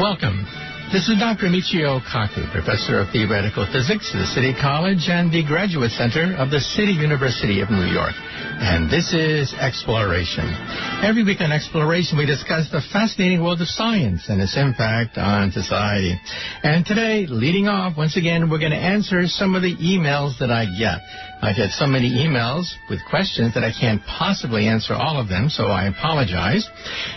Welcome. This is Dr. Michio Kaku, Professor of Theoretical Physics at the City College and the Graduate Center of the City University of New York. And this is Exploration. Every week on Exploration, we discuss the fascinating world of science and its impact on society. And today, leading off, once again, we're going to answer some of the emails that I get. I get so many emails with questions that I can't possibly answer all of them, so I apologize.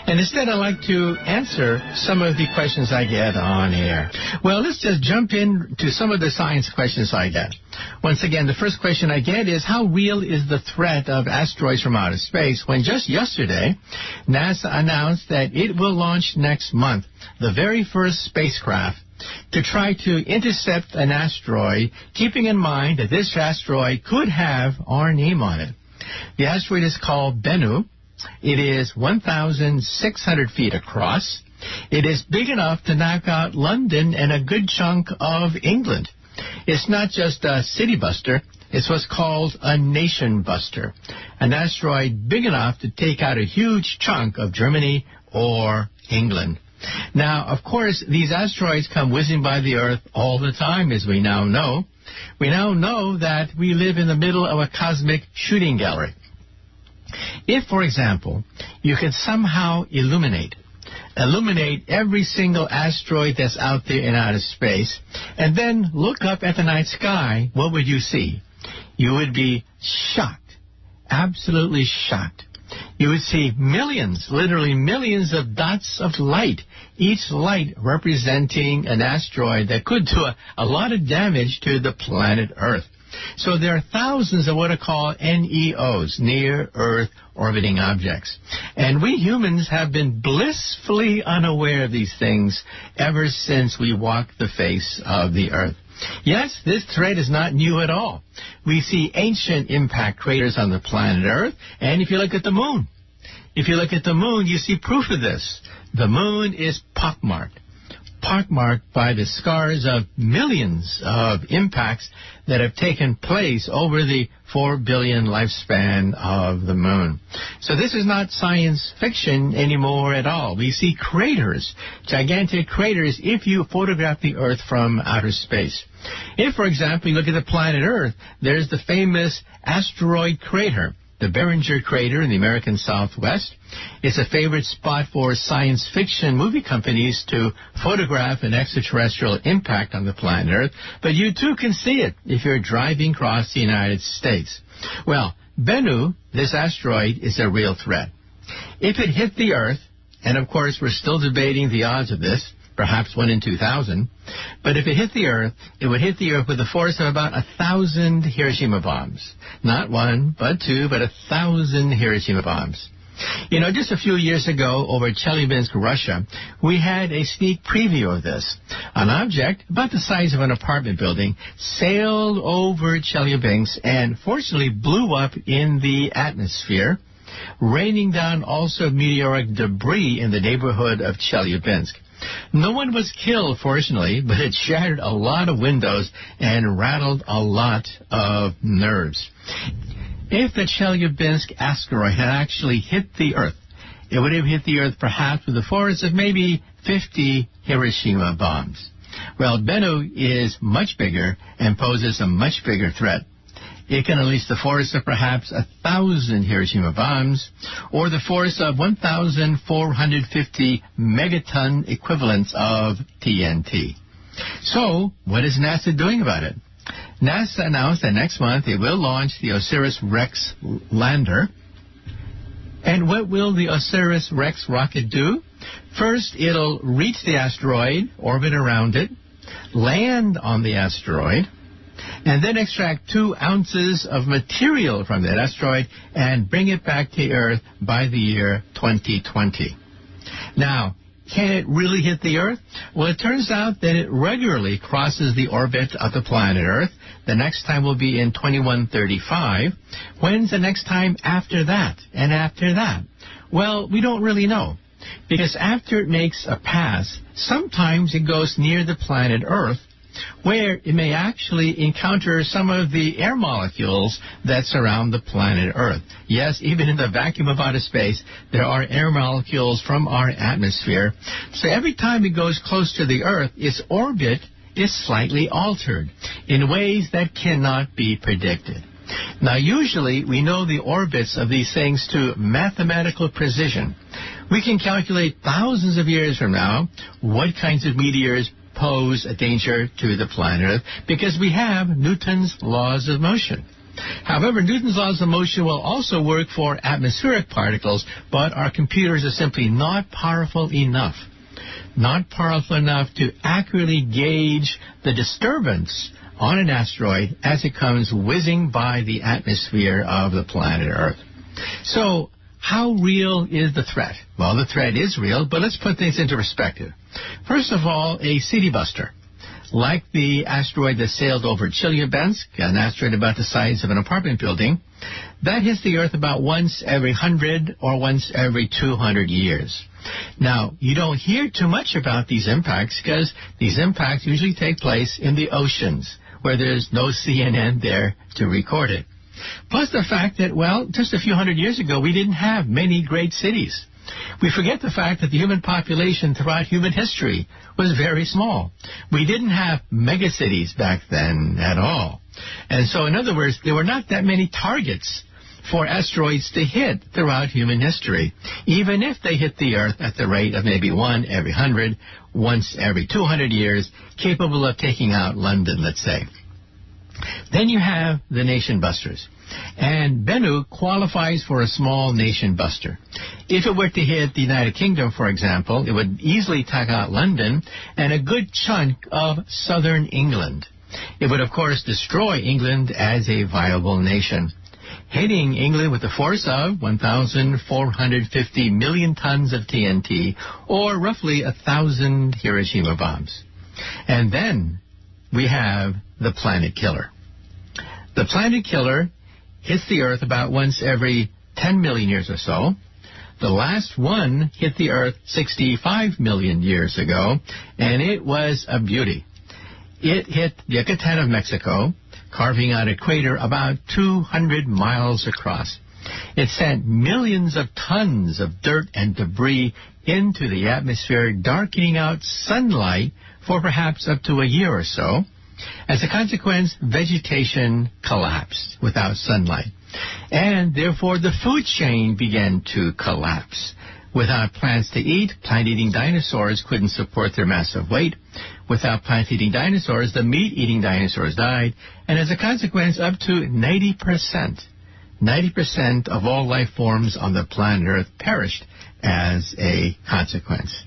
And instead, I'd like to answer some of the questions I get on air. Well, let's just jump into some of the science questions I get. Once again, the first question I get is, how real is the threat of asteroids from outer space? When just yesterday, NASA announced that it will launch next month the very first spacecraft to try to intercept an asteroid, keeping in mind that this asteroid could have our name on it. The asteroid is called Bennu. It is 1,600 feet across. It is big enough to knock out London and a good chunk of England. It's not just a city buster. It's what's called a nation buster, an asteroid big enough to take out a huge chunk of Germany or England. Now, of course, these asteroids come whizzing by the Earth all the time, as we now know. We now know that we live in the middle of a cosmic shooting gallery. If, for example, you could somehow illuminate every single asteroid that's out there in outer space, and then look up at the night sky, what would you see? You would be shocked, absolutely shocked. You would see millions, literally millions of dots of light, each light representing an asteroid that could do a lot of damage to the planet Earth. So there are thousands of what are called NEOs, near-Earth orbiting objects. And we humans have been blissfully unaware of these things ever since we walked the face of the Earth. Yes, this threat is not new at all. We see ancient impact craters on the planet Earth, and if you look at the moon, you see proof of this. The moon is pockmarked by the scars of millions of impacts that have taken place over the 4 billion lifespan of the moon. So this is not science fiction anymore at all. We see craters, gigantic craters, if you photograph the Earth from outer space. If, for example, you look at the planet Earth, there's the famous asteroid crater, the Barringer Crater in the American Southwest. It's a favorite spot for science fiction movie companies to photograph an extraterrestrial impact on the planet Earth, but you too can see it if you're driving across the United States. Well, Bennu, this asteroid, is a real threat. If it hit the Earth, and of course we're still debating the odds of this, perhaps 1 in 2,000, but if it hit the Earth, it would hit the Earth with a force of about 1,000 Hiroshima bombs. Not 1, but 2, but 1,000 Hiroshima bombs. You know, just a few years ago over Chelyabinsk, Russia, we had a sneak preview of this. An object about the size of an apartment building sailed over Chelyabinsk and fortunately blew up in the atmosphere, raining down also meteoric debris in the neighborhood of Chelyabinsk. No one was killed, fortunately, but it shattered a lot of windows and rattled a lot of nerves. If the Chelyabinsk asteroid had actually hit the Earth, it would have hit the Earth perhaps with a force of maybe 50 Hiroshima bombs. Well, Bennu is much bigger and poses a much bigger threat. It can unleash the force of perhaps 1,000 Hiroshima bombs, or the force of 1,450 megaton equivalents of TNT. So, what is NASA doing about it? NASA announced that next month it will launch the OSIRIS-REx lander. And what will the OSIRIS-REx rocket do? First, it'll reach the asteroid, orbit around it, land on the asteroid, and then extract 2 ounces of material from that asteroid and bring it back to Earth by the year 2020. Now, can it really hit the Earth? Well, it turns out that it regularly crosses the orbit of the planet Earth. The next time will be in 2135. When's the next time after that? And after that? Well, we don't really know. Because after it makes a pass, sometimes it goes near the planet Earth, where it may actually encounter some of the air molecules that surround the planet Earth. Yes, even in the vacuum of outer space, there are air molecules from our atmosphere. So every time it goes close to the Earth, its orbit is slightly altered in ways that cannot be predicted. Now, usually, we know the orbits of these things to mathematical precision. We can calculate thousands of years from now what kinds of meteors pose a danger to the planet Earth because we have Newton's laws of motion. However, Newton's laws of motion will also work for atmospheric particles, but our computers are simply not powerful enough to accurately gauge the disturbance on an asteroid as it comes whizzing by the atmosphere of the planet Earth. So, how real is the threat? Well, the threat is real, but let's put things into perspective. First of all, a city buster, like the asteroid that sailed over Chelyabinsk, an asteroid about the size of an apartment building, that hits the Earth about once every 100 or once every 200 years. Now, you don't hear too much about these impacts because these impacts usually take place in the oceans, where there's no CNN there to record it. Plus the fact that, well, just a few hundred years ago, we didn't have many great cities. We forget the fact that the human population throughout human history was very small. We didn't have megacities back then at all. And so, in other words, there were not that many targets for asteroids to hit throughout human history, even if they hit the Earth at the rate of maybe one every 100, once every 200 years, capable of taking out London, let's say. Then you have the nation busters. And Bennu qualifies for a small nation buster. If it were to hit the United Kingdom, for example, it would easily take out London and a good chunk of southern England. It would, of course, destroy England as a viable nation, hitting England with a force of 1,450 million tons of TNT, or roughly 1,000 Hiroshima bombs. And then we have the planet killer. The planet killer hits the Earth about once every 10 million years or so. The last one hit the Earth 65 million years ago, and it was a beauty. It hit Yucatan of Mexico, carving out a crater about 200 miles across. It sent millions of tons of dirt and debris into the atmosphere, darkening out sunlight for perhaps up to a year or so. As a consequence, vegetation collapsed without sunlight, and therefore the food chain began to collapse. Without plants to eat, plant-eating dinosaurs couldn't support their massive weight. Without plant-eating dinosaurs, the meat-eating dinosaurs died, and as a consequence, up to 90% of all life forms on the planet Earth perished as a consequence.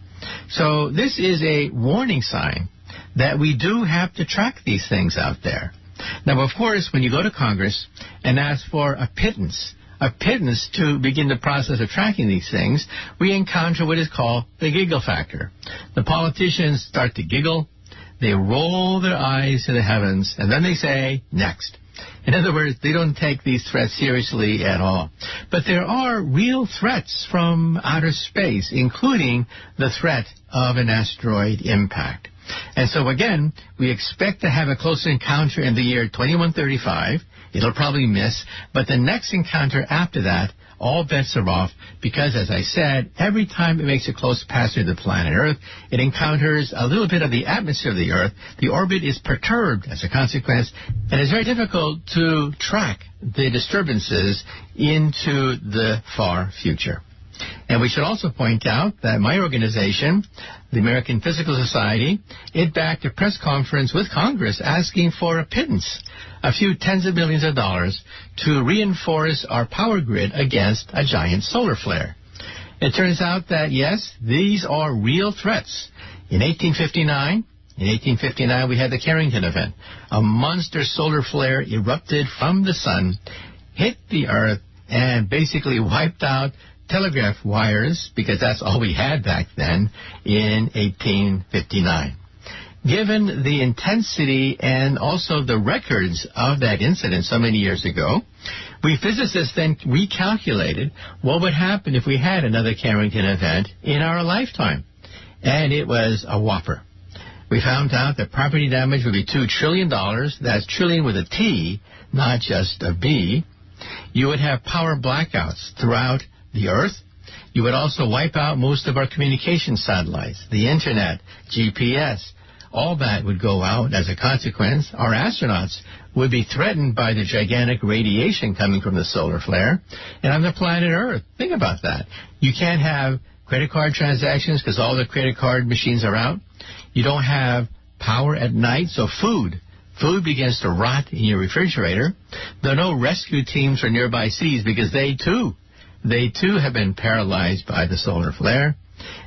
So this is a warning sign that we do have to track these things out there. Now, of course, when you go to Congress and ask for a pittance to begin the process of tracking these things, we encounter what is called the giggle factor. The politicians start to giggle, they roll their eyes to the heavens, and then they say, next. In other words, they don't take these threats seriously at all. But there are real threats from outer space, including the threat of an asteroid impact. And so, again, we expect to have a close encounter in the year 2135. It'll probably miss. But the next encounter after that, all bets are off because, as I said, every time it makes a close pass through the planet Earth, it encounters a little bit of the atmosphere of the Earth. The orbit is perturbed as a consequence, and it's very difficult to track the disturbances into the far future. And we should also point out that my organization, the American Physical Society, it backed a press conference with Congress asking for a pittance, a few tens of millions of dollars, to reinforce our power grid against a giant solar flare. It turns out that, yes, these are real threats. In 1859, we had the Carrington event. A monster solar flare erupted from the sun, hit the Earth, and basically wiped out telegraph wires, because that's all we had back then, in 1859. Given the intensity and also the records of that incident so many years ago, we physicists then recalculated what would happen if we had another Carrington event in our lifetime. And it was a whopper. We found out that property damage would be $2 trillion. That's trillion with a T, not just a B. You would have power blackouts throughout the Earth. You would also wipe out most of our communication satellites, the Internet, GPS. All that would go out as a consequence. Our astronauts would be threatened by the gigantic radiation coming from the solar flare. And on the planet Earth, think about that. You can't have credit card transactions because all the credit card machines are out. You don't have power at night, so food begins to rot in your refrigerator. There are no rescue teams for nearby cities because they too have been paralyzed by the solar flare.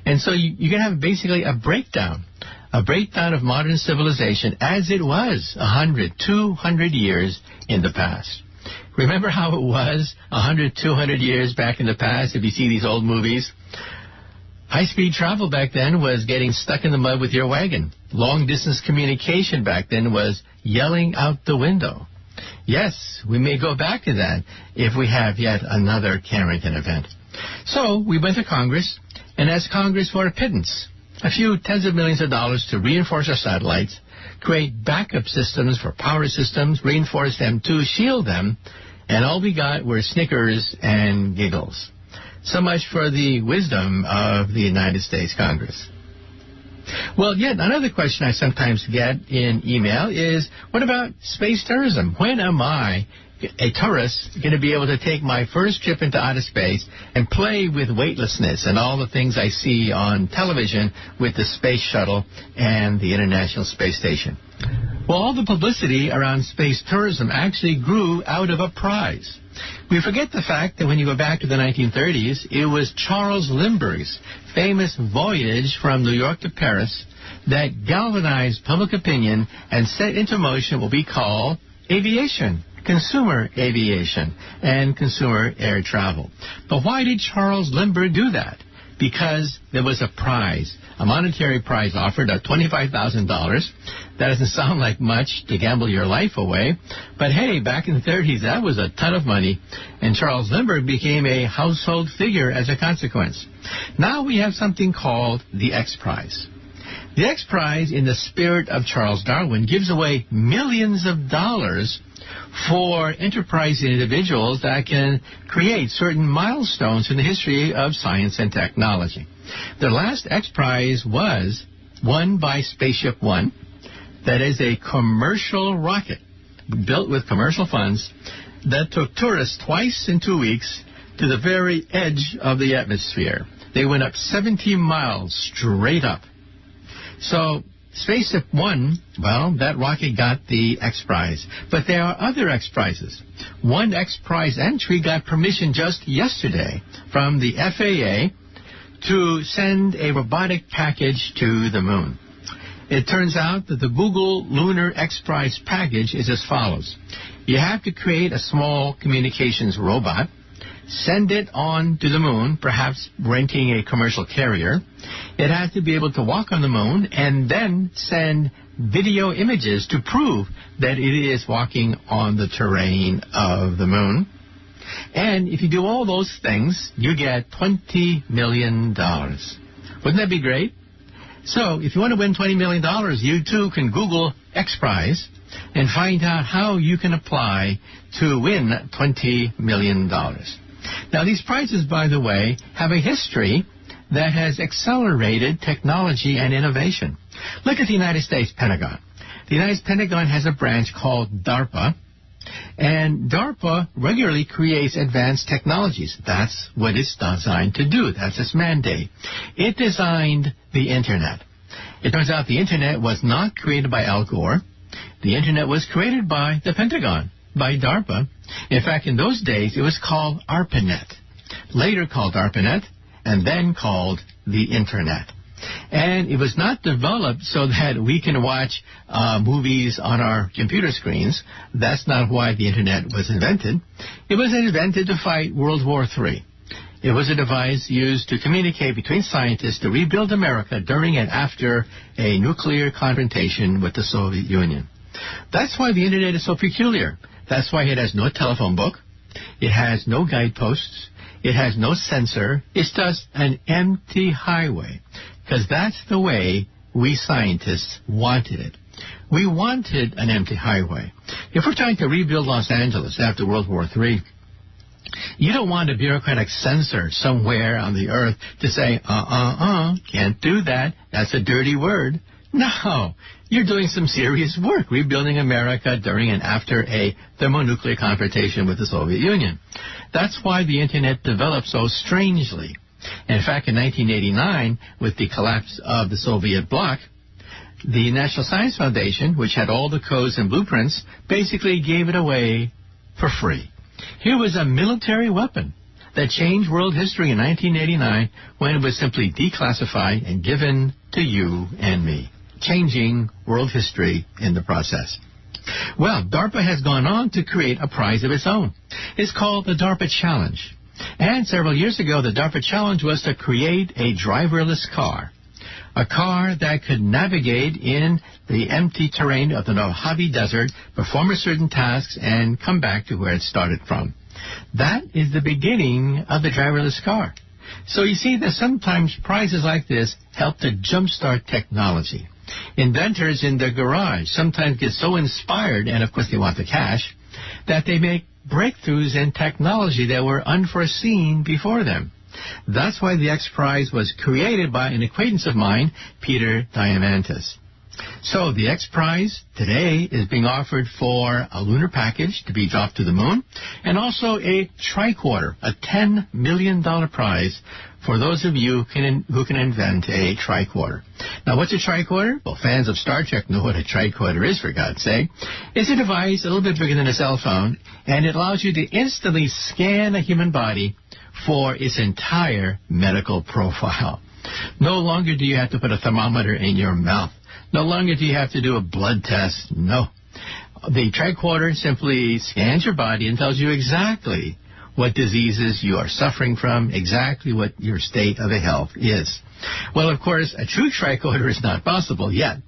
And so you're going to have basically a breakdown of modern civilization as it was 100, 200 years in the past. Remember how it was 100, 200 years back in the past if you see these old movies? High-speed travel back then was getting stuck in the mud with your wagon. Long-distance communication back then was yelling out the window. Yes, we may go back to that if we have yet another Carrington event. So we went to Congress and asked Congress for a pittance, a few tens of millions of dollars to reinforce our satellites, create backup systems for power systems, reinforce them to shield them, and all we got were snickers and giggles. So much for the wisdom of the United States Congress. Well, yet another question I sometimes get in email is, what about space tourism? When am I, a tourist, going to be able to take my first trip into outer space and play with weightlessness and all the things I see on television with the space shuttle and the International Space Station? Well, all the publicity around space tourism actually grew out of a prize. We forget the fact that when you go back to the 1930s, it was Charles Lindbergh's famous voyage from New York to Paris that galvanized public opinion and set into motion what we call aviation, consumer aviation, and consumer air travel. But why did Charles Lindbergh do that? Because there was a prize, a monetary prize offered of $25,000. That doesn't sound like much to gamble your life away. But hey, back in the 30s, that was a ton of money. And Charles Lindbergh became a household figure as a consequence. Now we have something called the XPrize. The XPrize, in the spirit of Charles Darwin, gives away millions of dollars for enterprising individuals that can create certain milestones in the history of science and technology. The last XPrize was won by Spaceship One. That is a commercial rocket built with commercial funds that took tourists twice in 2 weeks to the very edge of the atmosphere. They went up 17 miles straight up. So Spaceship One, well, that rocket got the XPrize. But there are other XPrizes. One XPrize entry got permission just yesterday from the FAA to send a robotic package to the moon. It turns out that the Google Lunar XPrize package is as follows. You have to create a small communications robot, send it on to the moon, perhaps renting a commercial carrier. It has to be able to walk on the moon and then send video images to prove that it is walking on the terrain of the moon. And if you do all those things, you get $20 million. Wouldn't that be great? So if you want to win $20 million, you too can Google XPrize and find out how you can apply to win $20 million. Now, these prizes, by the way, have a history that has accelerated technology and innovation. Look at the United States Pentagon. The United States Pentagon has a branch called DARPA, and DARPA regularly creates advanced technologies. That's what it's designed to do. That's its mandate. It designed the Internet. It turns out the Internet was not created by Al Gore. The Internet was created by the Pentagon, by DARPA. In fact, in those days, it was called ARPANET, later called ARPANET, and then called the Internet. And it was not developed so that we can watch movies on our computer screens. That's not why the Internet was invented. It was invented to fight World War III. It was a device used to communicate between scientists to rebuild America during and after a nuclear confrontation with the Soviet Union. That's why the Internet is so peculiar. That's why it has no telephone book. It has no guideposts. It has no sensor. It's just an empty highway. Because that's the way we scientists wanted it. We wanted an empty highway. If we're trying to rebuild Los Angeles after World War III, you don't want a bureaucratic censor somewhere on the earth to say, can't do that. That's a dirty word. No, you're doing some serious work rebuilding America during and after a thermonuclear confrontation with the Soviet Union. That's why the Internet developed so strangely. In fact, in 1989, with the collapse of the Soviet bloc, the National Science Foundation, which had all the codes and blueprints, basically gave it away for free. Here was a military weapon that changed world history in 1989 when it was simply declassified and given to you and me, changing world history in the process. Well, DARPA has gone on to create a prize of its own. It's called the DARPA Challenge. And several years ago, the DARPA Challenge was to create a driverless car. A car that could navigate in the empty terrain of the Mojave Desert, perform a certain tasks, and come back to where it started from. That is the beginning of the driverless car. So you see that sometimes prizes like this help to jumpstart technology. Inventors in their garage sometimes get so inspired, and of course they want the cash, that they make breakthroughs in technology that were unforeseen before them. That's why the XPrize was created by an acquaintance of mine, Peter Diamandis. So the XPrize today is being offered for a lunar package to be dropped to the moon, and also a tricorder, a $10 million prize for those of you who can invent a tricorder. Now, what's a tricorder? Well, fans of Star Trek know what a tricorder is, for God's sake. It's a device a little bit bigger than a cell phone, and it allows you to instantly scan a human body for its entire medical profile. No longer do you have to put a thermometer in your mouth. No longer do you have to do a blood test. No. The tricorder simply scans your body and tells you exactly what diseases you are suffering from, exactly what your state of health is. Well, of course, a true tricorder is not possible yet.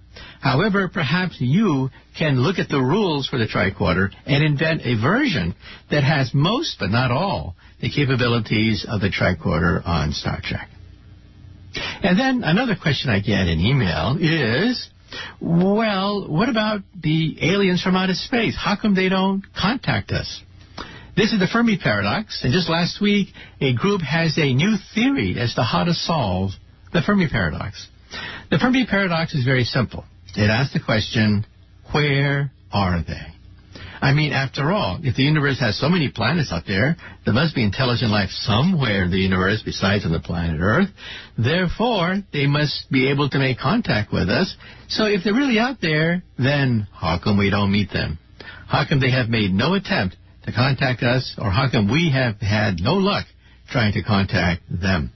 However, perhaps you can look at the rules for the tricorder and invent a version that has most, but not all, the capabilities of the tricorder on Star Trek. And then another question I get in email is, well, what about the aliens from outer space? How come they don't contact us? This is the Fermi paradox, and just last week, a group has a new theory as to how to solve the Fermi paradox. The Fermi paradox is very simple. It asks the question, where are they? I mean, after all, if the universe has so many planets out there, there must be intelligent life somewhere in the universe besides on the planet Earth. Therefore, they must be able to make contact with us. So if they're really out there, then how come we don't meet them? How come they have made no attempt to contact us, or how come we have had no luck trying to contact them?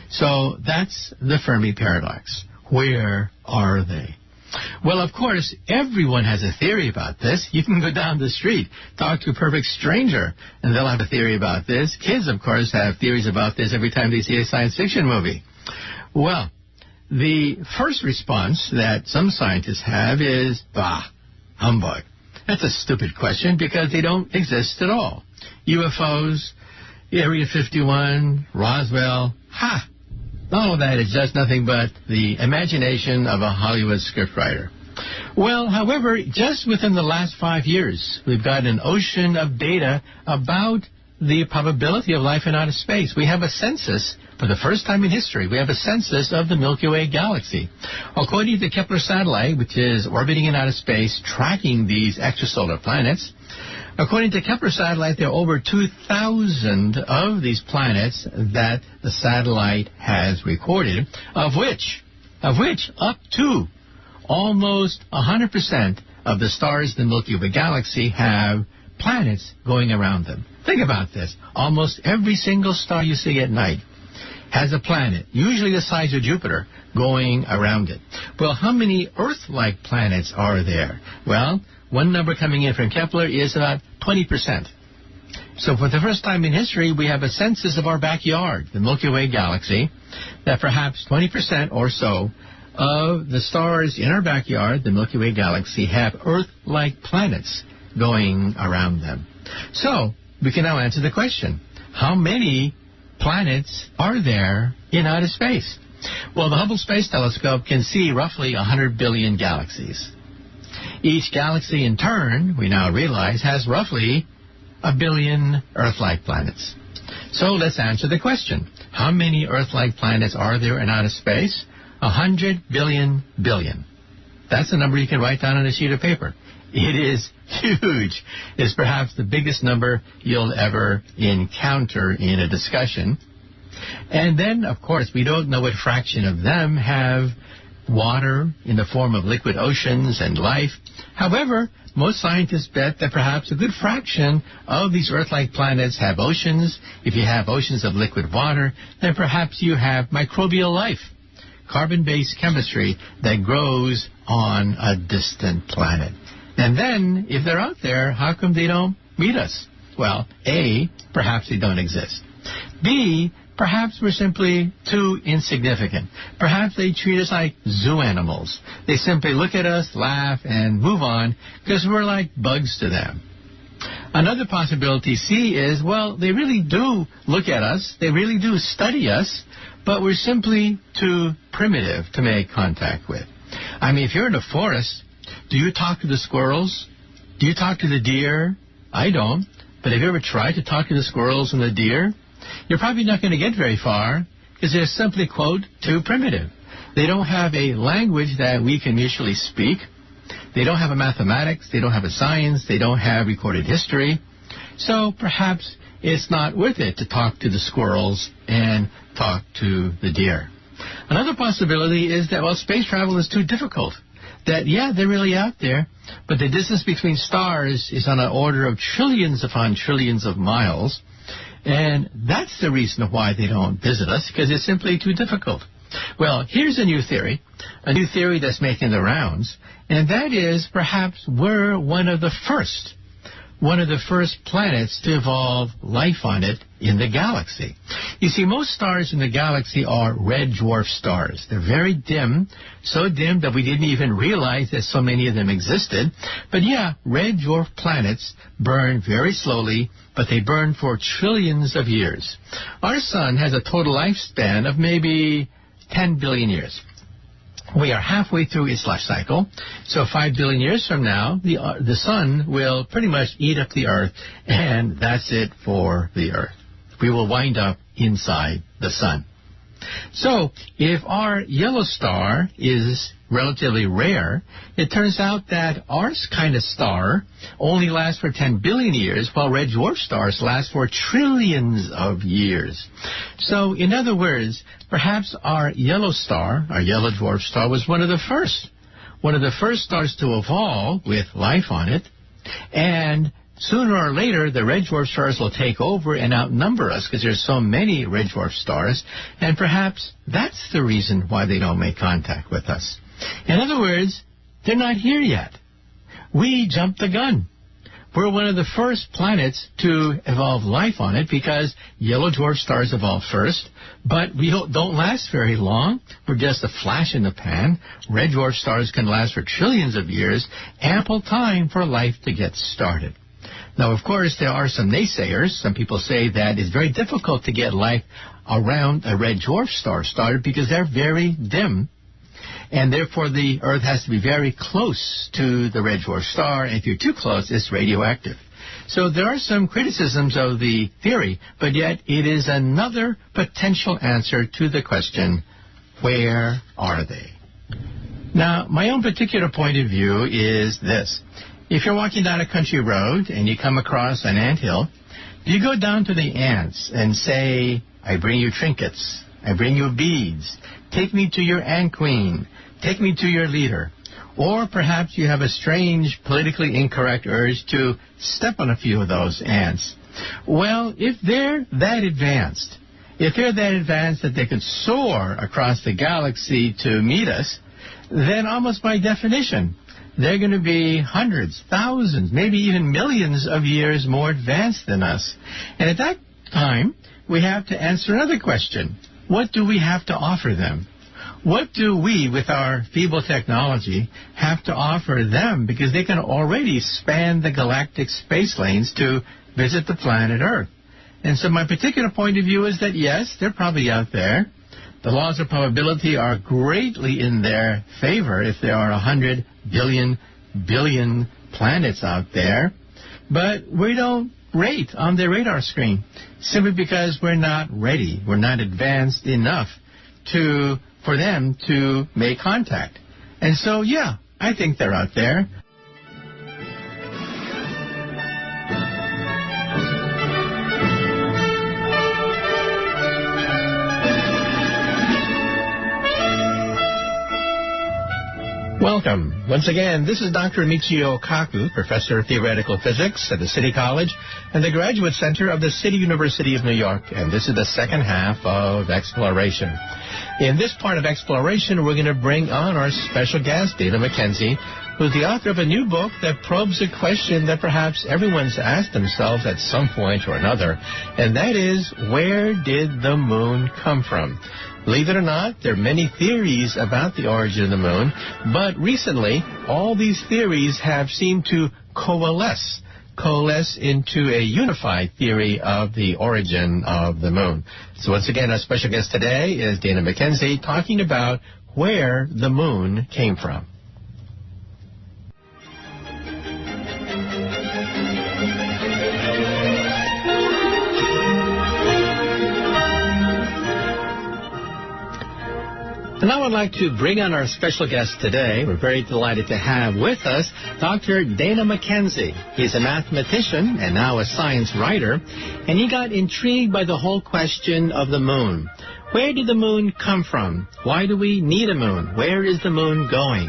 So that's the Fermi paradox. Where are they? Well, of course, everyone has a theory about this. You can go down the street, talk to a perfect stranger, and they'll have a theory about this. Kids, of course, have theories about this every time they see a science fiction movie. Well, the first response that some scientists have is, bah, humbug. That's a stupid question because they don't exist at all. UFOs, Area 51, Roswell, all of that is just nothing but the imagination of a Hollywood scriptwriter. Well, however, just within the last 5 years, we've got an ocean of data about the probability of life in outer space. We have a census, for the first time in history, we have a census of the Milky Way Galaxy. According to the Kepler satellite, which is orbiting in outer space, tracking these extrasolar planets, according to Kepler satellite, there are over 2,000 of these planets that the satellite has recorded, of which up to almost 100% of the stars in the Milky Way Galaxy have planets going around them. Think about this. Almost every single star you see at night has a planet, usually the size of Jupiter, going around it. Well, how many Earth-like planets are there? Well, one number coming in from Kepler is about 20%. So for the first time in history, we have a census of our backyard, the Milky Way Galaxy, that perhaps 20% or so of the stars in our backyard, the Milky Way Galaxy, have Earth-like planets going around them. So we can now answer the question, how many planets are there in outer space? Well, the Hubble Space Telescope can see roughly 100 billion galaxies. Each galaxy in turn, we now realize, has roughly 1 billion Earth-like planets. So let's answer the question. How many Earth-like planets are there in outer space? 100 billion billion. That's the number you can write down on a sheet of paper. It is huge. It's perhaps the biggest number you'll ever encounter in a discussion. And then, of course, we don't know what fraction of them have water in the form of liquid oceans and life. However, most scientists bet that perhaps a good fraction of these Earth-like planets have oceans. If you have oceans of liquid water, then perhaps you have microbial life, carbon-based chemistry that grows on a distant planet. And then, if they're out there, how come they don't meet us? Well, A, perhaps they don't exist. B, perhaps we're simply too insignificant. Perhaps they treat us like zoo animals. They simply look at us, laugh, and move on because we're like bugs to them. Another possibility, C, is, well, they really do look at us. They really do study us, but we're simply too primitive to make contact with. I mean, if you're in a forest, do you talk to the squirrels? Do you talk to the deer? I don't. But have you ever tried to talk to the squirrels and the deer? You're probably not going to get very far because they're simply, quote, too primitive. They don't have a language that we can mutually speak. They don't have a mathematics. They don't have a science. They don't have recorded history. So perhaps it's not worth it to talk to the squirrels and talk to the deer. Another possibility is that, well, space travel is too difficult. That, yeah, they're really out there, but the distance between stars is on an order of trillions upon trillions of miles. And that's the reason why they don't visit us, because it's simply too difficult. Well, here's a new theory that's making the rounds, and that is perhaps we're one of the first planets to evolve life on it in the galaxy. You see, most stars in the galaxy are red dwarf stars. They're very dim, so dim that we didn't even realize that so many of them existed. But yeah, red dwarf planets burn very slowly, but they burn for trillions of years. Our sun has a total lifespan of maybe 10 billion years. We are halfway through its life cycle, so 5 billion years from now, the sun will pretty much eat up the Earth, and that's it for the Earth. We will wind up inside the sun. So, if our yellow star is relatively rare, it turns out that our kind of star only lasts for 10 billion years, while red dwarf stars last for trillions of years. So, in other words, perhaps our yellow dwarf star, was one of the first stars to evolve with life on it, and sooner or later, the red dwarf stars will take over and outnumber us because there's so many red dwarf stars, and perhaps that's the reason why they don't make contact with us. In other words, they're not here yet. We jumped the gun. We're one of the first planets to evolve life on it because yellow dwarf stars evolved first, but we don't last very long. We're just a flash in the pan. Red dwarf stars can last for trillions of years, ample time for life to get started. Now, of course, there are some naysayers. Some people say that it's very difficult to get life around a red dwarf star started because they're very dim, and therefore the Earth has to be very close to the red dwarf star, and if you're too close, it's radioactive. So there are some criticisms of the theory, but yet it is another potential answer to the question, where are they? Now, my own particular point of view is this. If you're walking down a country road and you come across an anthill, do you go down to the ants and say, I bring you trinkets, I bring you beads, take me to your ant queen, take me to your leader? Or perhaps you have a strange, politically incorrect urge to step on a few of those ants. Well, if they're that advanced that they could soar across the galaxy to meet us, then almost by definition, they're going to be hundreds, thousands, maybe even millions of years more advanced than us. And at that time, we have to answer another question. What do we have to offer them? What do we, with our feeble technology, have to offer them? Because they can already span the galactic space lanes to visit the planet Earth. And so my particular point of view is that, yes, they're probably out there, the laws of probability are greatly in their favor if there are 100 billion planets out there. But we don't rate on their radar screen simply because we're not ready. We're not advanced enough for them to make contact. And so, yeah, I think they're out there. Welcome. Once again, this is Dr. Michio Kaku, Professor of Theoretical Physics at the City College and the Graduate Center of the City University of New York, and this is the second half of Exploration. In this part of Exploration, we're going to bring on our special guest, Dana Mackenzie, who's the author of a new book that probes a question that perhaps everyone's asked themselves at some point or another, and that is, where did the moon come from? Believe it or not, there are many theories about the origin of the moon, but recently, all these theories have seemed to coalesce into a unified theory of the origin of the moon. So once again, our special guest today is Dana Mackenzie, talking about where the moon came from. And I would like to bring on our special guest today. We're very delighted to have with us Dr. Dana Mackenzie. He's a mathematician and now a science writer, and he got intrigued by the whole question of the moon. Where did the moon come from? Why do we need a moon? Where is the moon going?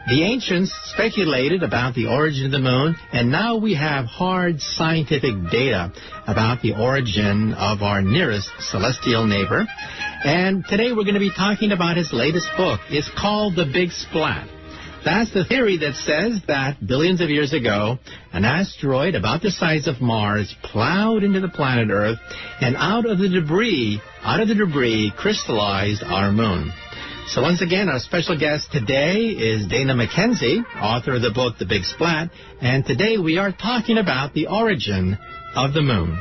The ancients speculated about the origin of the moon, and now we have hard scientific data about the origin of our nearest celestial neighbor. And today we're going to be talking about his latest book. It's called The Big Splat. That's the theory that says that billions of years ago, an asteroid about the size of Mars plowed into the planet Earth, and out of the debris crystallized our moon. So once again, our special guest today is Dana Mackenzie, author of the book The Big Splat, and today we are talking about the origin of the moon.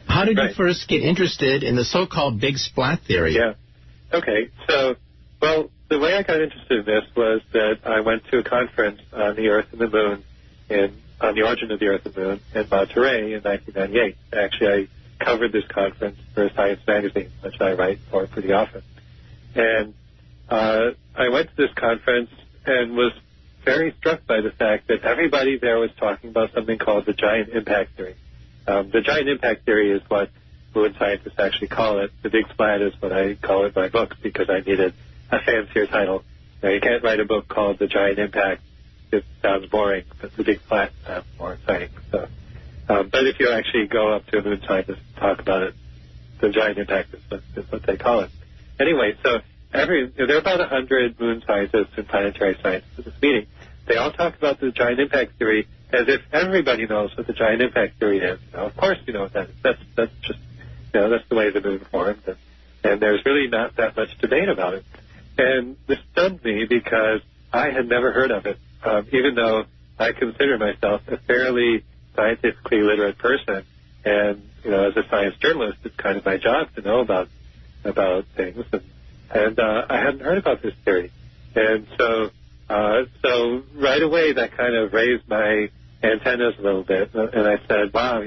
How did you first get interested in the so-called Big Splat theory? Yeah. Okay. So, well, the way I got interested in this was that I went to a conference on the Earth and the Moon, on the origin of the Earth and Moon, in Monterey in 1998. Actually, I covered this conference for Science Magazine, which I write for pretty often. And I went to this conference and was very struck by the fact that everybody there was talking about something called the giant impact theory. The giant impact theory is what moon scientists actually call it. The Big Splat is what I call it in my book because I needed a fancier title. Now, you can't write a book called The Giant Impact. It sounds boring, but The Big Splat sounds more exciting. So, but if you actually go up to a moon scientist and talk about it, the giant impact is what they call it. Anyway, so there are about 100 moon scientists and planetary scientists at this meeting. They all talk about the giant impact theory as if everybody knows what the giant impact theory is. Now, of course you know what that is. That's just, that's the way the moon formed, and there's really not that much debate about it. And this stunned me because I had never heard of it, even though I consider myself a fairly scientifically literate person. And, as a science journalist, it's kind of my job to know about things. And I hadn't heard about this theory. And so right away that kind of raised my antennas a little bit. And I said, wow,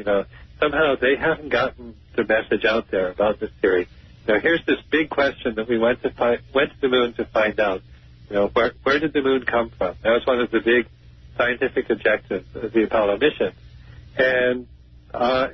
somehow they haven't gotten the message out there about this theory. Now, here's this big question that we went to the moon to find out. Where did the moon come from? That was one of the big scientific objectives of the Apollo mission. And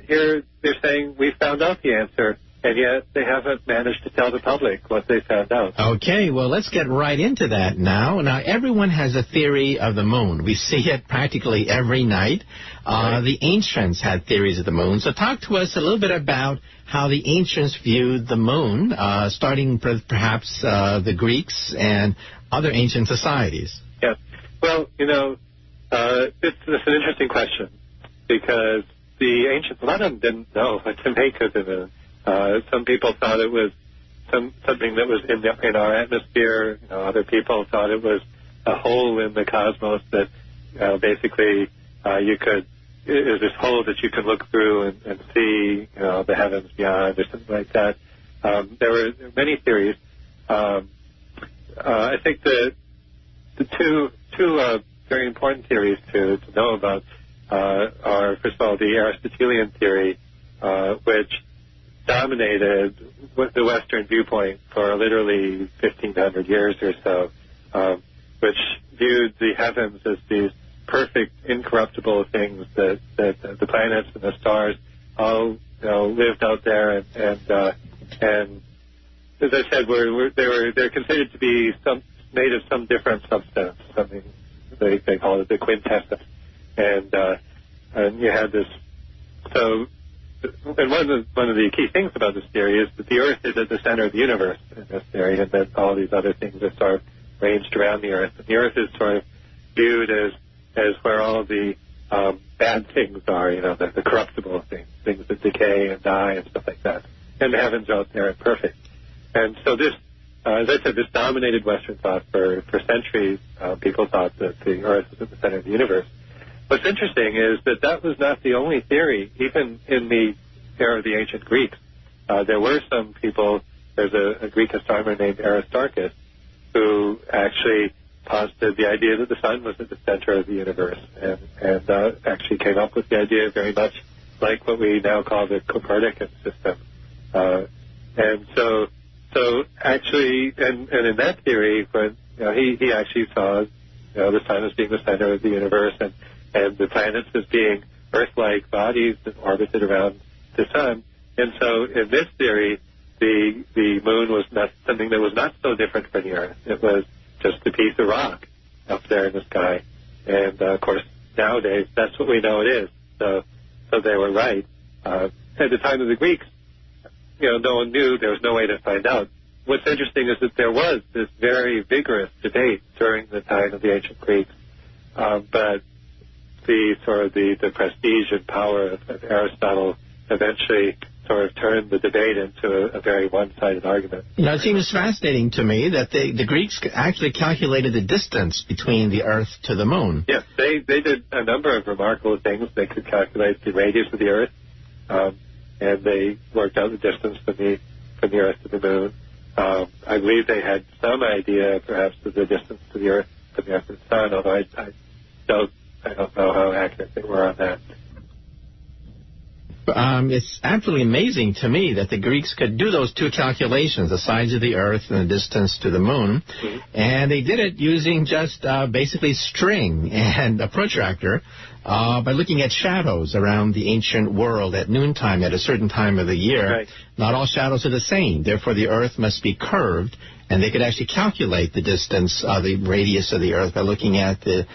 here they're saying we found out the answer, and yet they haven't managed to tell the public what they found out. Okay, well, let's get right into that now. Now, everyone has a theory of the moon. We see it practically every night. Right. The ancients had theories of the moon. So talk to us a little bit about how the ancients viewed the moon, starting perhaps the Greeks and other ancient societies. Yeah. Well, it's an interesting question because the ancients, a lot of them didn't know what to make of the moon. Some people thought it was something that was in our atmosphere. Other people thought it was a hole in the cosmos that basically you could is this hole that you can look through and see, the heavens beyond or something like that. There were many theories. I think the two very important theories to know about are, first of all, the Aristotelian theory, which dominated the Western viewpoint for literally 1,500 years or so, which viewed the heavens as these perfect, incorruptible things that the planets and the stars all lived out there, and as I said, they're considered to be made of some different substance, something they call it the quintessence, and you had this. So, and one of the key things about this theory is that the Earth is at the center of the universe in this theory, and that all these other things are sort of ranged around the Earth. And the Earth is sort of viewed as where all the bad things are, the corruptible things that decay and die and stuff like that. And the heavens out there are perfect. And so this, as I said, this dominated Western thought for centuries. People thought that the Earth was at the center of the universe. What's interesting is that was not the only theory. Even in the era of the ancient Greeks, there were some people. There's a Greek astronomer named Aristarchus who actually posited the idea that the sun was at the center of the universe, and actually came up with the idea very much like what we now call the Copernican system. And so actually, and in that theory, when he actually saw the sun as being the center of the universe, and the planets as being Earth-like bodies that orbited around the sun. And so in this theory, the moon was not something that was not so different from the Earth. It was just a piece of rock up there in the sky. And, of course, nowadays, that's what we know it is. So they were right. At the time of the Greeks, no one knew. There was no way to find out. What's interesting is that there was this very vigorous debate during the time of the ancient Greeks. But the prestige and power of Aristotle eventually sort of turned the debate into a very one-sided argument. It seems fascinating to me that the Greeks actually calculated the distance between the Earth to the moon. Yes, they did a number of remarkable things. They could calculate the radius of the Earth, and they worked out the distance from the Earth to the moon. I believe they had some idea, perhaps, of the distance to the Earth from the Earth to the Sun, although I don't know how accurate they were on that. It's absolutely amazing to me that the Greeks could do those two calculations, the size of the Earth and the distance to the moon, and they did it using just basically string and a protractor by looking at shadows around the ancient world at noontime at a certain time of the year. Right. Not all shadows are the same. Therefore, the Earth must be curved, and they could actually calculate the distance, the radius of the Earth by looking at the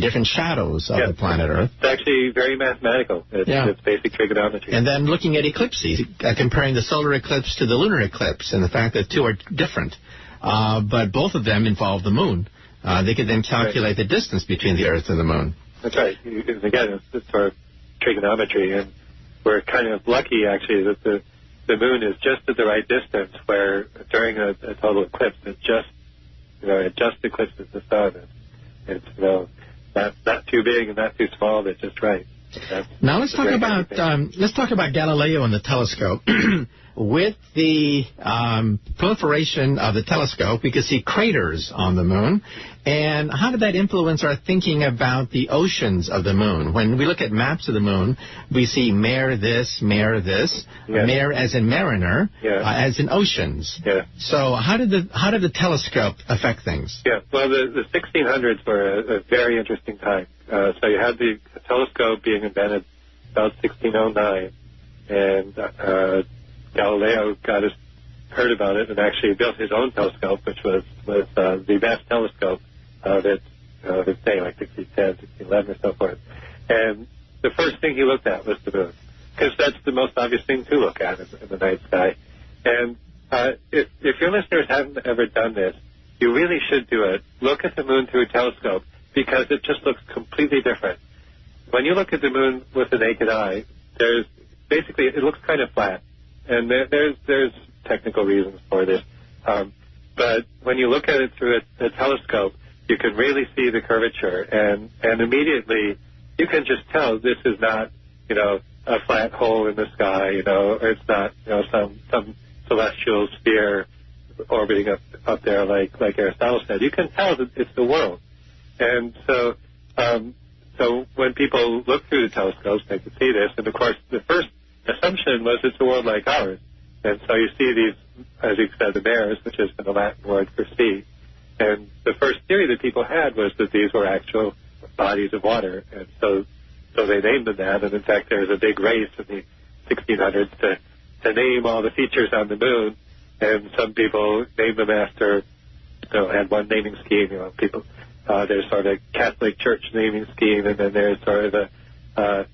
different shadows of the planet Earth. It's actually very mathematical. It's basic trigonometry. And then looking at eclipses, comparing the solar eclipse to the lunar eclipse, and the fact that two are different. But both of them involve the moon. They could then calculate the distance between the Earth and the moon. That's right. Again, it's sort of trigonometry, and we're kind of lucky, actually, that the moon is just at the right distance where during a total eclipse it just eclipses the sun. It's not too big and not too small, but just right. Now let's talk about Galileo and the telescope. With the proliferation of the telescope, we could see craters on the moon. And how did that influence our thinking about the oceans of the moon? When we look at maps of the moon, we see mare this, mare as in mariner, as in oceans. Yeah. So how did the telescope affect things? Yeah. Well, the 1600s were a very interesting time. So you had the telescope being invented about 1609, and Galileo heard about it and actually built his own telescope, which was the best telescope of its day, like 1610, 1611, or so forth. And the first thing he looked at was the moon, because that's the most obvious thing to look at in the night sky. And if your listeners haven't ever done this, you really should do it. Look at the moon through a telescope, because it just looks completely different. When you look at the moon with the naked eye, it looks kind of flat. And there's technical reasons for this. But when you look at it through a telescope, you can really see the curvature. And immediately, you can just tell this is not, a flat hole in the sky, or it's not, some celestial sphere orbiting up there like Aristotle said. You can tell that it's the world. And so when people look through the telescopes, they can see this. And, of course, the first assumption was it's a world like ours. And so you see these, as you said, the mares, which is the Latin word for sea. And the first theory that people had was that these were actual bodies of water. And so they named them that. And, in fact, there was a big race in the 1600s to name all the features on the moon. And some people named them after, had one naming scheme. People, there's sort of a Catholic Church naming scheme, and then there's sort of a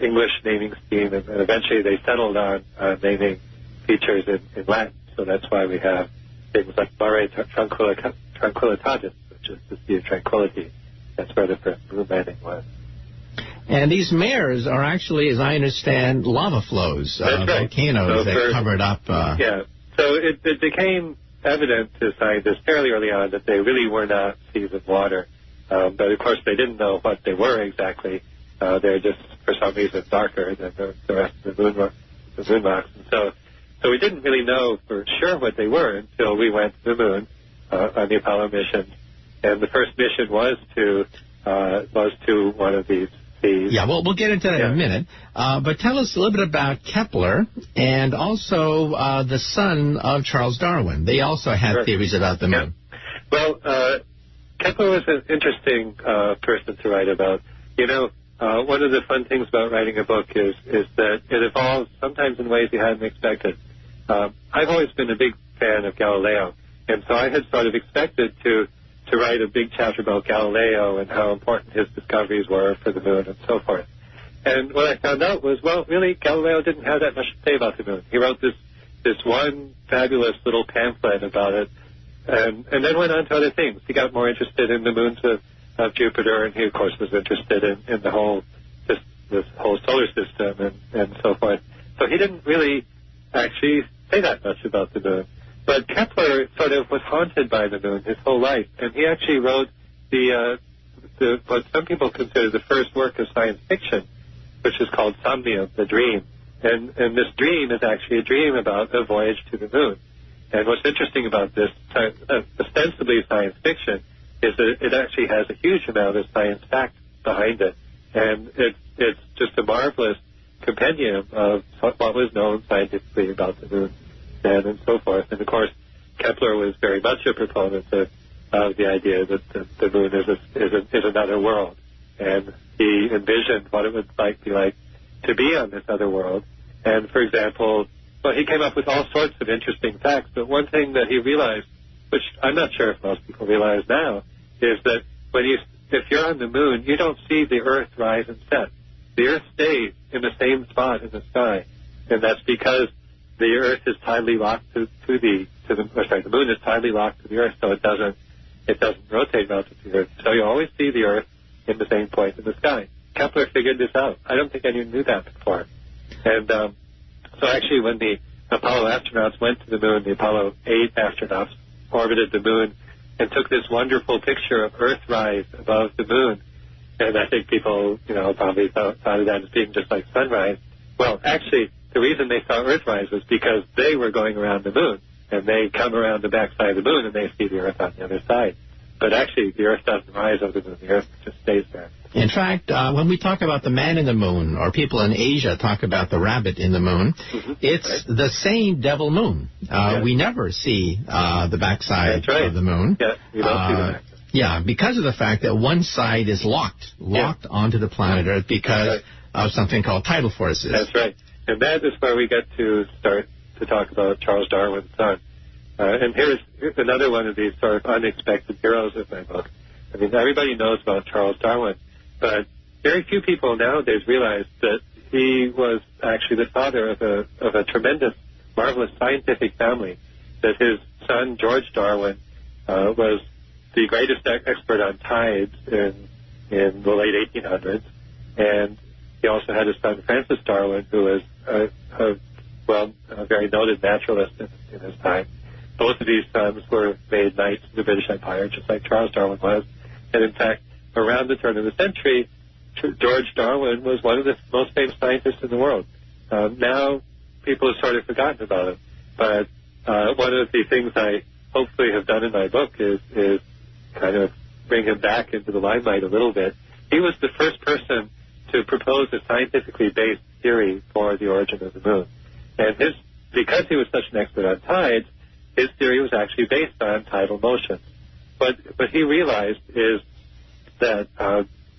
English naming scheme, and eventually they settled on naming features in Latin. So that's why we have things like Mare Tranquillitatis, which is the sea of tranquility. That's where the first moon landing was. And these mares are actually, as I understand, lava flows, volcanoes that covered up. Yeah. So it became evident to scientists fairly early on that they really were not seas of water. But, of course, they didn't know what they were exactly. They're just, for some reason, darker than the rest of the moon rocks. And so we didn't really know for sure what they were until we went to the moon on the Apollo mission. And the first mission was to one of these seas. Yeah, well, we'll get into that in a minute. But tell us a little bit about Kepler and also the son of Charles Darwin. They also had theories about the moon. Yeah. Well, Kepler was an interesting person to write about. One of the fun things about writing a book is that it evolves sometimes in ways you hadn't expected. I've always been a big fan of Galileo, and so I had sort of expected to write a big chapter about Galileo and how important his discoveries were for the moon and so forth. And what I found out was, well, really, Galileo didn't have that much to say about the moon. He wrote this one fabulous little pamphlet about it, and then went on to other things. He got more interested in the moons of Jupiter, and he, of course, was interested in the whole this whole solar system and so forth. So he didn't really actually say that much about the moon. But Kepler sort of was haunted by the moon his whole life, and he actually wrote the what some people consider the first work of science fiction, which is called Somnium, the Dream. And this dream is actually a dream about a voyage to the moon. And what's interesting about this, ostensibly science fiction, is that it actually has a huge amount of science fact behind it. And it's just a marvelous compendium of what was known scientifically about the moon and so forth. And, of course, Kepler was very much a proponent of the idea that the moon is another world. And he envisioned what it would be like to be on this other world. And, for example, well, he came up with all sorts of interesting facts, but one thing that he realized, which I'm not sure if most people realize now, is that if you're on the moon, you don't see the Earth rise and set. The Earth stays in the same spot in the sky, and that's because the Earth is tidally locked the moon is tidally locked to the Earth, so it doesn't rotate relative to the Earth. So you always see the Earth in the same point in the sky. Kepler figured this out. I don't think anyone knew that before. And so actually, when the Apollo astronauts went to the moon, the Apollo 8 astronauts orbited the moon and took this wonderful picture of Earthrise above the moon. And I think people, probably thought of that as being just like sunrise. Well, actually, the reason they saw Earthrise was because they were going around the moon, and they come around the backside of the moon and they see the Earth on the other side. But actually, the Earth doesn't rise over the moon. The Earth just stays there. In fact, when we talk about the man in the moon, or people in Asia talk about the rabbit in the moon, it's the same devil moon. We never see the backside of the moon. Yeah, we don't see the backside. Yeah, because of the fact that one side is locked onto the planet Earth because of something called tidal forces. That's right. And that is where we get to start to talk about Charles Darwin's son. And here's another one of these sort of unexpected heroes of my book. I mean, everybody knows about Charles Darwin, but very few people nowadays realize that he was actually the father of a tremendous, marvelous scientific family, that his son, George Darwin, was the greatest expert on tides in the late 1800s, and he also had his son, Francis Darwin, who was a very noted naturalist in his time. Both of these sons were made knights in the British Empire, just like Charles Darwin was. And in fact, around the turn of the century, George Darwin was one of the most famous scientists in the world. Now people have sort of forgotten about him. But one of the things I hopefully have done in my book is kind of bring him back into the limelight a little bit. He was the first person to propose a scientifically based theory for the origin of the moon. And because he was such an expert on tides, his theory was actually based on tidal motion. But what he realized is that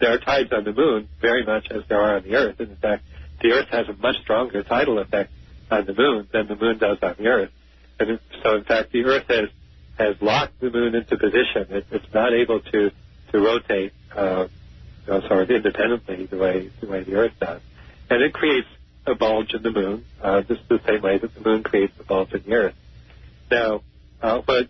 there are tides on the moon very much as there are on the Earth. And in fact, the Earth has a much stronger tidal effect on the moon than the moon does on the Earth. And so, in fact, the Earth has locked the moon into position. It's not able to rotate sort of independently the way the Earth does. And it creates a bulge in the moon, just the same way that the moon creates a bulge in the Earth. Now, what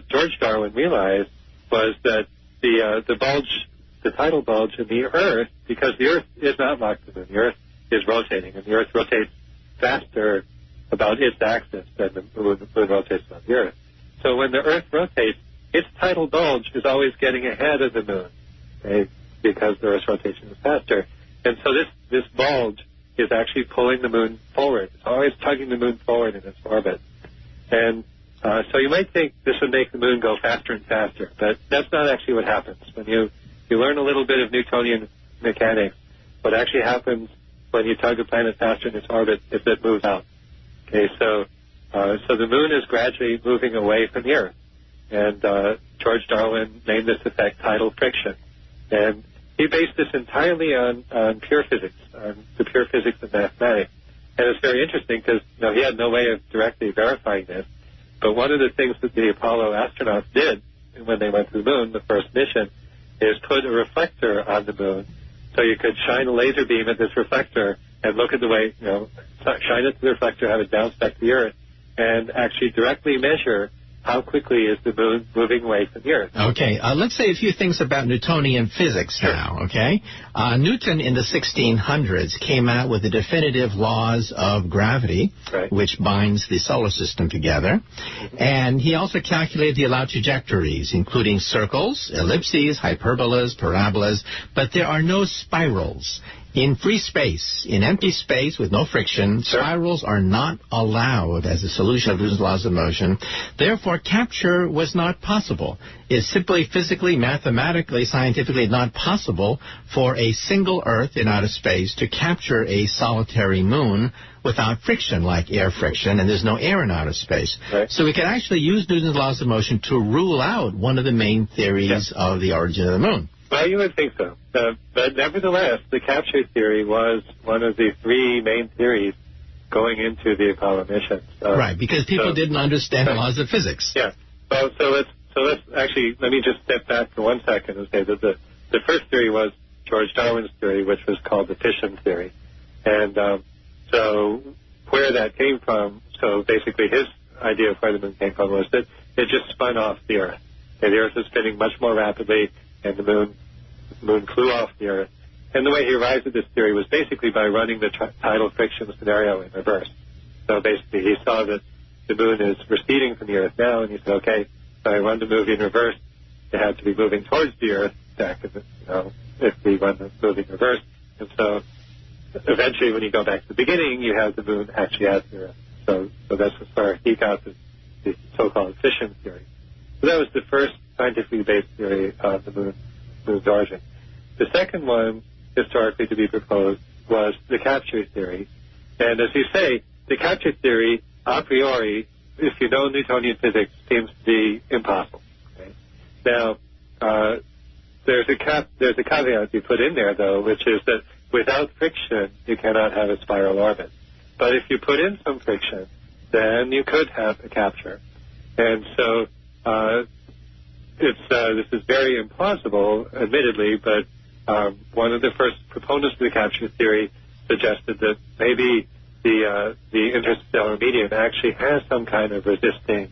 George Darwin realized was that the bulge, the tidal bulge in the Earth, because the Earth is not locked to the moon, the Earth is rotating, and the Earth rotates faster about its axis than the moon rotates about the Earth. So when the Earth rotates, its tidal bulge is always getting ahead of the moon, okay, because the Earth's rotation is faster. And so this bulge is actually pulling the moon forward. It's always tugging the moon forward in its orbit. And so you might think this would make the moon go faster and faster, but that's not actually what happens. When you learn a little bit of Newtonian mechanics, what actually happens when you tug a planet faster in its orbit is it moves out. Okay, so the moon is gradually moving away from the Earth. And George Darwin named this effect tidal friction. And he based this entirely on pure physics, on the pure physics of mathematics. And it's very interesting because he had no way of directly verifying this. But one of the things that the Apollo astronauts did when they went to the moon, the first mission, is put a reflector on the moon so you could shine a laser beam at this reflector and look at the way, shine it to the reflector, have it bounce back to the Earth, and actually directly measure how quickly is the moon moving away from the Earth. Okay, let's say a few things about Newtonian physics now, okay? Newton in the 1600s came out with the definitive laws of gravity, right, which binds the solar system together. Mm-hmm. And he also calculated the allowed trajectories, including circles, ellipses, hyperbolas, parabolas, but there are no spirals. In free space, in empty space with no friction, spirals are not allowed as a solution of Newton's laws of motion. Therefore, capture was not possible. It's simply physically, mathematically, scientifically not possible for a single Earth in outer space to capture a solitary moon without friction, like air friction, and there's no air in outer space. Right. So we can actually use Newton's laws of motion to rule out one of the main theories of the origin of the moon. Well, you would think so. But nevertheless, the capture theory was one of the three main theories going into the Apollo missions. Right, because people didn't understand the laws of physics. Yeah. Well, let me just step back for 1 second and say that the first theory was George Darwin's theory, which was called the fission theory. And so where that came from, so basically his idea of where the moon came from was that it just spun off the Earth. Okay, the Earth was spinning much more rapidly, and the moon flew off the Earth. And the way he arrived at this theory was basically by running the tidal friction scenario in reverse. So basically he saw that the moon is receding from the Earth now, and he said, okay, if I run the movie in reverse, it had to be moving towards the Earth back, if we run the movie in reverse. And so eventually when you go back to the beginning, you have the moon actually at the Earth. So that's where he got the so-called fission theory. So that was the first scientifically based theory of the moon's origin. The second one, historically to be proposed, was the capture theory. And as you say, the capture theory, a priori, if you know Newtonian physics, seems to be impossible. Okay? Now, there's a caveat you put in there, though, which is that without friction, you cannot have a spiral orbit. But if you put in some friction, then you could have a capture. And so this is very implausible, admittedly, but one of the first proponents of the capture theory suggested that maybe the interstellar medium actually has some kind of resisting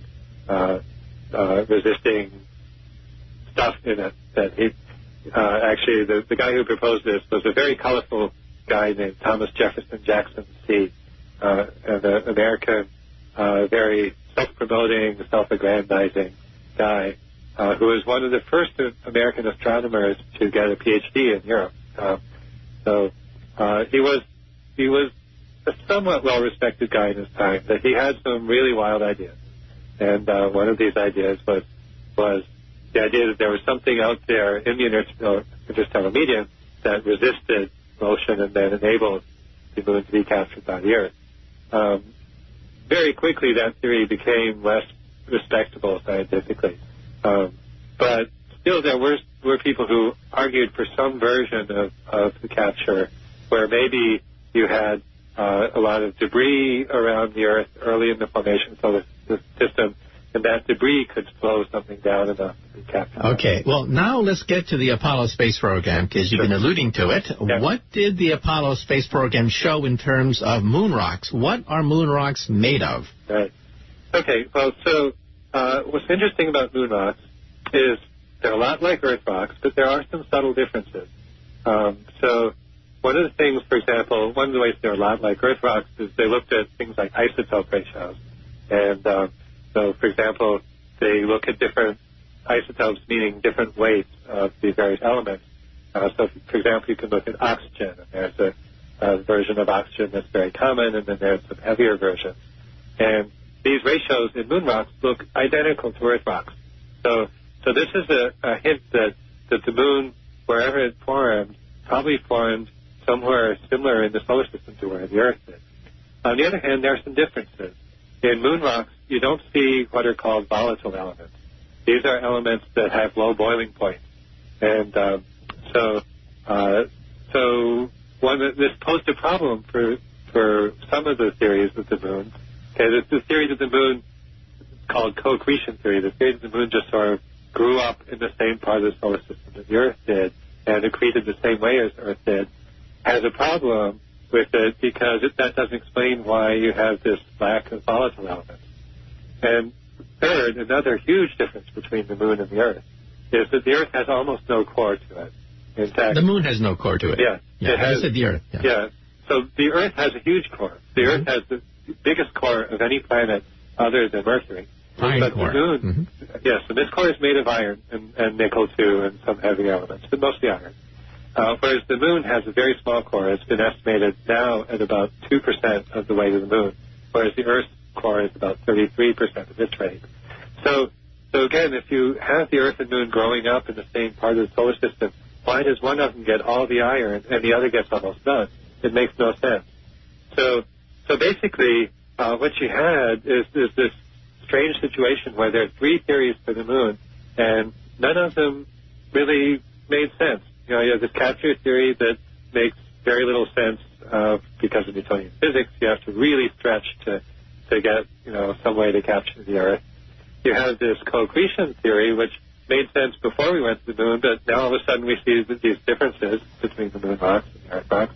stuff in it. That actually the guy who proposed this was a very colorful guy named Thomas Jefferson Jackson C., an American, very self-promoting, self-aggrandizing guy. who was one of the first American astronomers to get a PhD in Europe. So he was a somewhat well-respected guy in his time, but he had some really wild ideas. And one of these ideas was the idea that there was something out there in the interstellar medium that resisted motion and then enabled the moon to be captured by the Earth. Very quickly, that theory became less respectable scientifically. But still, there were people who argued for some version of the capture where maybe you had a lot of debris around the Earth early in the formation of the system, and that debris could slow something down enough to be captured. Okay, well, now let's get to the Apollo space program, because you've been alluding to it. Yeah. What did the Apollo space program show in terms of moon rocks? What are moon rocks made of? Right. Okay, well, so what's interesting about moon rocks is they're a lot like Earth rocks, but there are some subtle differences. So one of the things, for example, one of the ways they're a lot like Earth rocks is they looked at things like isotope ratios. And so, for example, they look at different isotopes, meaning different weights of the various elements. So, for example, you can look at oxygen, and there's a version of oxygen that's very common, and then there's some heavier versions. And these ratios in moon rocks look identical to Earth rocks. So this is a hint that the moon, wherever it formed, probably formed somewhere similar in the solar system to where the Earth did. On the other hand, there are some differences. In moon rocks, you don't see what are called volatile elements. These are elements that have low boiling points. And so this posed a problem for some of the theories of the moon. Okay, the theory that the moon, called co-accretion theory, the theory that the moon just sort of grew up in the same part of the solar system that the Earth did and accreted the same way as Earth did, has a problem with it because that doesn't explain why you have this lack of volatile elements. And third, another huge difference between the moon and the Earth is that the Earth has almost no core to it. In fact, the moon has no core to it. Yeah. It has the Earth. Yeah. So the Earth has a huge core. The Earth has the biggest core of any planet other than Mercury. Iron but core. The moon, yes, and this core is made of iron and nickel too, and some heavy elements, but mostly iron. Whereas the moon has a very small core. It's been estimated now at about 2% of the weight of the moon, whereas the Earth's core is about 33% of its weight. So again, if you have the Earth and moon growing up in the same part of the solar system, why does one of them get all the iron and the other gets almost none? It makes no sense. So basically, what you had is this strange situation where there are three theories for the moon, and none of them really made sense. You know, you have this capture theory that makes very little sense because of Newtonian physics. You have to really stretch to get, some way to capture the Earth. You have this co-accretion theory, which made sense before we went to the moon, but now all of a sudden we see these differences between the moon rocks and the Earth rocks.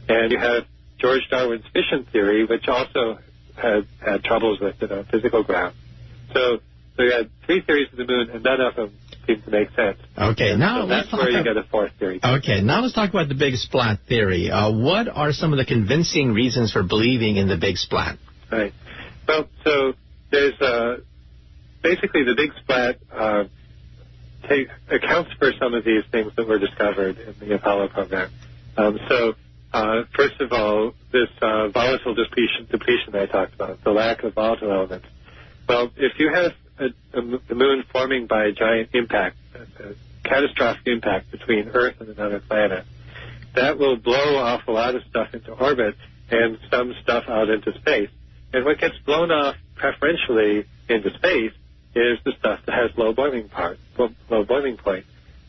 And you have George Darwin's fission theory, which also had troubles with it on physical ground. So you had three theories of the moon, and none of them seem to make sense. Okay, now that's where you get a fourth theory. Okay, now let's talk about the big splat theory. What are some of the convincing reasons for believing in the big splat? Right. Well, so there's basically the big splat accounts for some of these things that were discovered in the Apollo program. First of all, this volatile depletion that I talked about, the lack of volatile elements. Well, if you have the moon forming by a giant impact, a catastrophic impact between Earth and another planet, that will blow off a lot of stuff into orbit and some stuff out into space. And what gets blown off preferentially into space is the stuff that has low boiling point.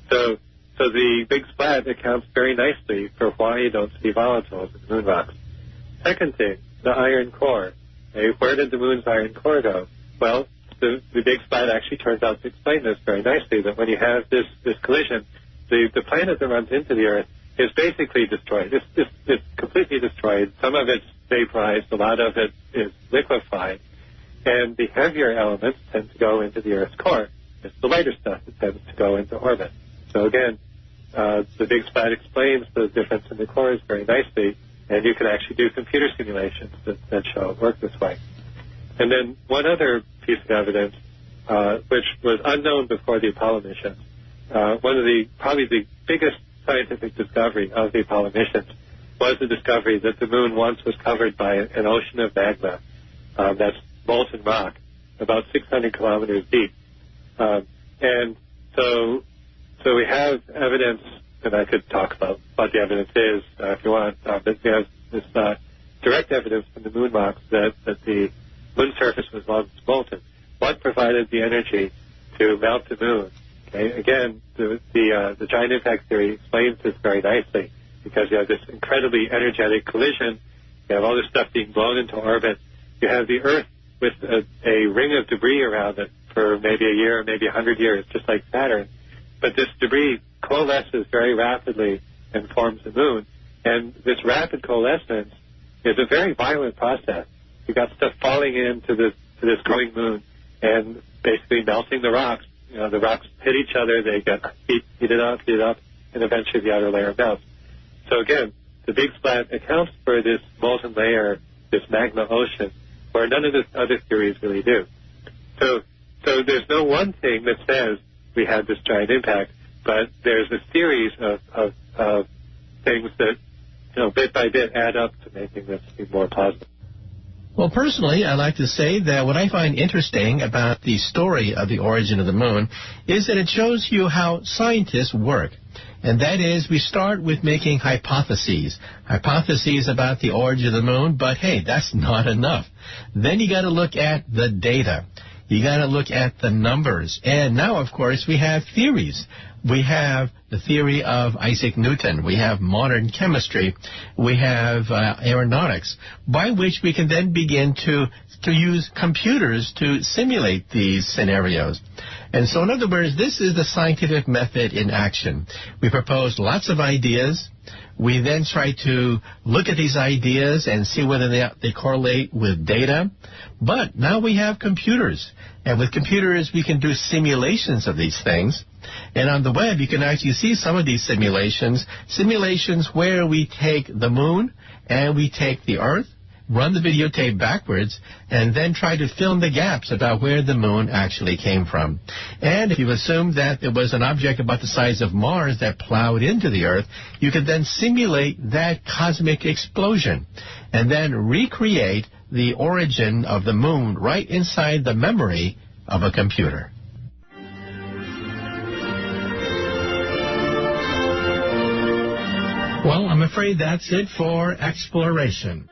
So the big splat accounts very nicely for why you don't see volatiles in moon rocks. Second thing, the iron core. Okay, where did the moon's iron core go? Well, the big splat actually turns out to explain this very nicely, that when you have this collision, the planet that runs into the Earth is basically destroyed. It's completely destroyed. Some of it's vaporized. A lot of it is liquefied. And the heavier elements tend to go into the Earth's core. It's the lighter stuff that tends to go into orbit. So again, the big splat explains the difference in the cores very nicely, and you can actually do computer simulations that show it work this way. And then one other piece of evidence which was unknown before the Apollo missions. One of probably the biggest scientific discovery of the Apollo missions was the discovery that the moon once was covered by an ocean of magma that's molten rock, about 600 kilometers deep. And so we have evidence, and I could talk about what the evidence is if you want, but we have this direct evidence from the moon rocks that the moon surface was once molten. What provided the energy to melt the moon? Okay? Again, the giant impact theory explains this very nicely, because you have this incredibly energetic collision. You have all this stuff being blown into orbit. You have the Earth with a ring of debris around it for maybe a year, maybe 100 years, just like Saturn. But this debris coalesces very rapidly and forms the moon. And this rapid coalescence is a very violent process. You've got stuff falling into this growing moon and basically melting the rocks. You know, the rocks hit each other, they get heated up, and eventually the outer layer melts. So again, the big splat accounts for this molten layer, this magma ocean, where none of the other theories really do. So there's no one thing that says we had this giant impact, but there's a series of things that, you know, bit by bit add up to making this be more plausible. Well, personally, I like to say that what I find interesting about the story of the origin of the moon is that it shows you how scientists work. And that is, we start with making hypotheses about the origin of the moon, but hey, that's not enough. Then you got to look at the data. You got to look at the numbers. And now, of course, we have theories. We have the theory of Isaac Newton. We have modern chemistry. We have aeronautics, by which we can then begin to use computers to simulate these scenarios. And so, in other words, this is the scientific method in action. We propose lots of ideas. We then try to look at these ideas and see whether they correlate with data. But now we have computers. And with computers, we can do simulations of these things. And on the web, you can actually see some of these simulations where we take the moon and we take the Earth, run the videotape backwards, and then try to fill in the gaps about where the moon actually came from. And if you assume that there was an object about the size of Mars that plowed into the Earth, you can then simulate that cosmic explosion and then recreate the origin of the moon right inside the memory of a computer. Well, I'm afraid that's it for exploration.